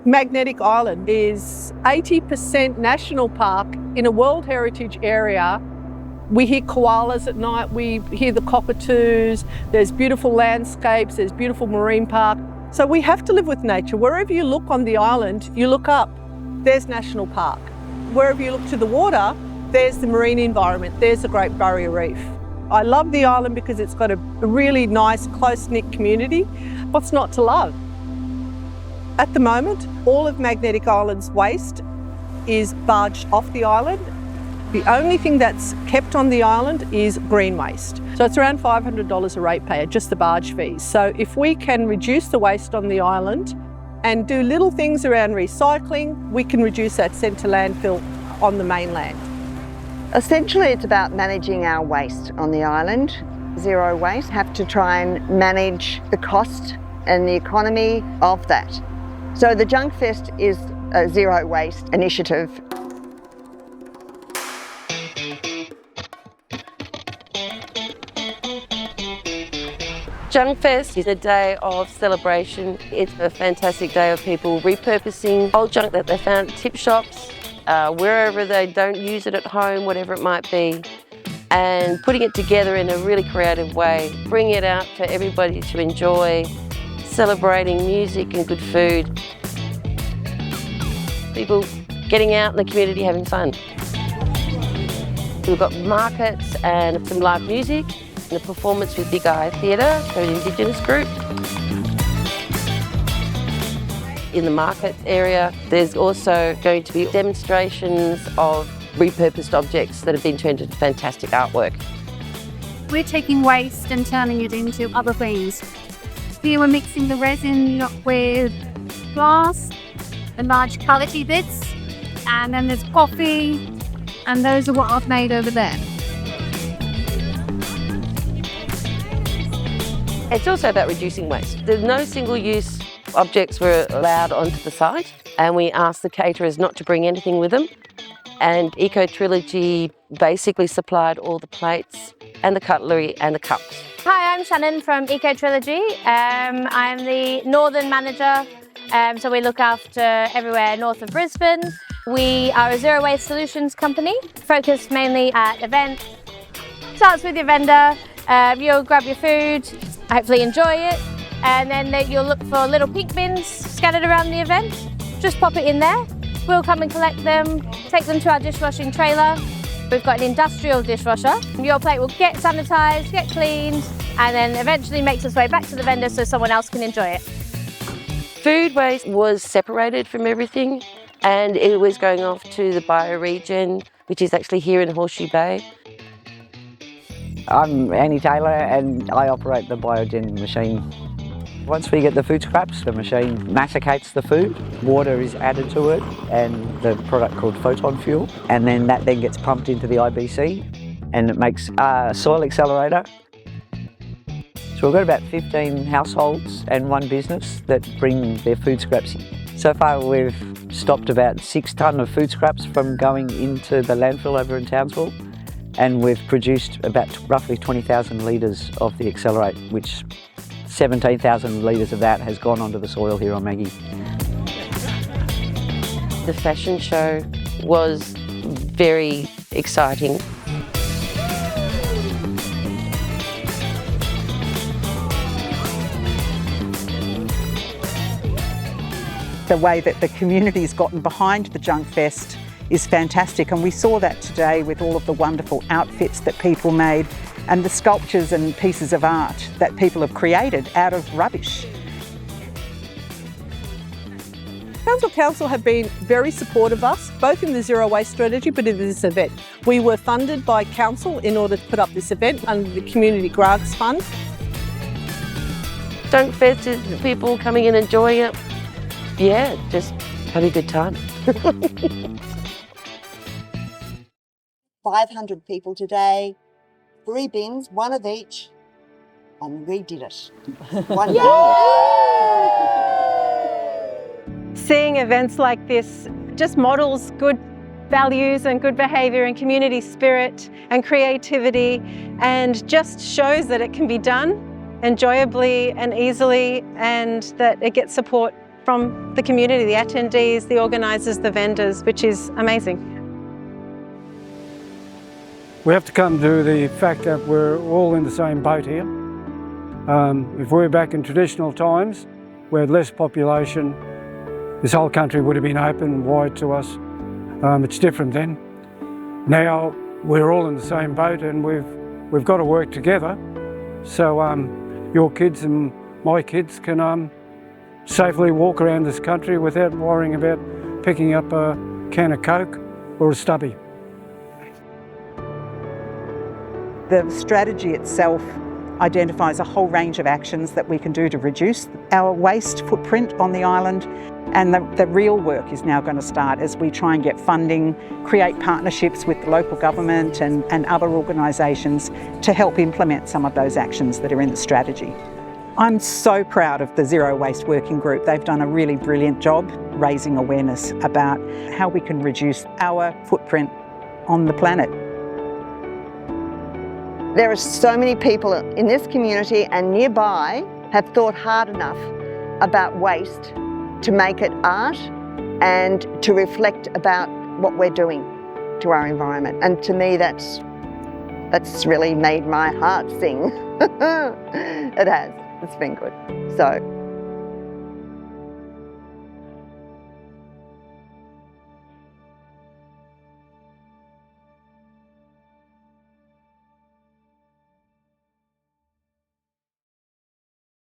Magnetic Island is 80% national park in a World Heritage area. We hear koalas at night, we hear the cockatoos, there's beautiful landscapes, there's beautiful marine park. So we have to live with nature. Wherever you look on the island, you look up, there's national park. Wherever you look to the water, there's the marine environment, there's the Great Barrier Reef. I love the island because it's got a really nice, close-knit community. What's not to love? At the moment, all of Magnetic Island's waste is barged off the island. The only thing that's kept on the island is green waste. So it's around $500 a ratepayer, just the barge fees. So if we can reduce the waste on the island and do little things around recycling, we can reduce that sent to landfill on the mainland. Essentially, it's about managing our waste on the island. Zero waste, have to try and manage the cost and the economy of that. So the JunkFest is a zero waste initiative. JunkFest is a day of celebration. It's a fantastic day of people repurposing old junk that they found at tip shops, wherever they don't use it at home, whatever it might be, and putting it together in a really creative way, bringing it out for everybody to enjoy, celebrating music and good food. People getting out in the community having fun. We've got markets and some live music, and a performance with Big Eye Theatre, so an Indigenous group. In the market area, there's also going to be demonstrations of repurposed objects that have been turned into fantastic artwork. We're taking waste and turning it into other things. Here we're mixing the resin with glass and large cutty bits, and then there's coffee, and those are what I've made over there. It's also about reducing waste. There's no single-use objects were allowed onto the site, and we asked the caterers not to bring anything with them. And Eco Trilogy basically supplied all the plates and the cutlery and the cups. Hi, I'm Shannon from Eco Trilogy. I'm the Northern Manager, so we look after everywhere north of Brisbane. We are a zero waste solutions company, focused mainly at events. Starts with your vendor, you'll grab your food, hopefully enjoy it, and then you'll look for little pink bins scattered around the event. Just pop it in there. We'll come and collect them, take them to our dishwashing trailer. We've got an industrial dishwasher. Your plate will get sanitised, get cleaned, and then eventually makes its way back to the vendor so someone else can enjoy it. Food waste was separated from everything, and it was going off to the bioregion, which is actually here in Horseshoe Bay. I'm Annie Taylor and I operate the Biogen machine. Once we get the food scraps, the machine masticates the food, water is added to it and the product called photon fuel, and then that then gets pumped into the IBC and it makes a soil accelerator. So we've got about 15 households and one business that bring their food scraps in. So far we've stopped about 6 tonne of food scraps from going into the landfill over in Townsville, and we've produced about roughly 20,000 litres of the Accelerate, which 17,000 litres of that has gone onto the soil here on Maggie. The fashion show was very exciting. The way that the community's gotten behind the JunkFest is fantastic, and we saw that today with all of the wonderful outfits that people made and the sculptures and pieces of art that people have created out of rubbish. Townsville Council have been very supportive of us, both in the zero waste strategy but in this event. We were funded by Council in order to put up this event under the Community Grants Fund. JunkFest is people coming and enjoying it. Yeah, just have a good time. 500 people today, 3 bins, 1 of each, and we did it. One day. Seeing events like this just models good values and good behaviour and community spirit and creativity, and just shows that it can be done enjoyably and easily, and that it gets support from the community, the attendees, the organisers, the vendors, which is amazing. We have to come to the fact that we're all in the same boat here. If we're back in traditional times, we had less population, this whole country would have been open and wide to us. It's different then. Now we're all in the same boat and we've got to work together so your kids and my kids can safely walk around this country without worrying about picking up a can of Coke or a stubby. The strategy itself identifies a whole range of actions that we can do to reduce our waste footprint on the island, and the real work is now going to start as we try and get funding, create partnerships with the local government and other organisations to help implement some of those actions that are in the strategy. I'm so proud of the Zero Waste Working Group. They've done a really brilliant job raising awareness about how we can reduce our footprint on the planet. There are so many people in this community and nearby have thought hard enough about waste to make it art and to reflect about what we're doing to our environment. And to me, that's really made my heart sing. It has. It's been good. So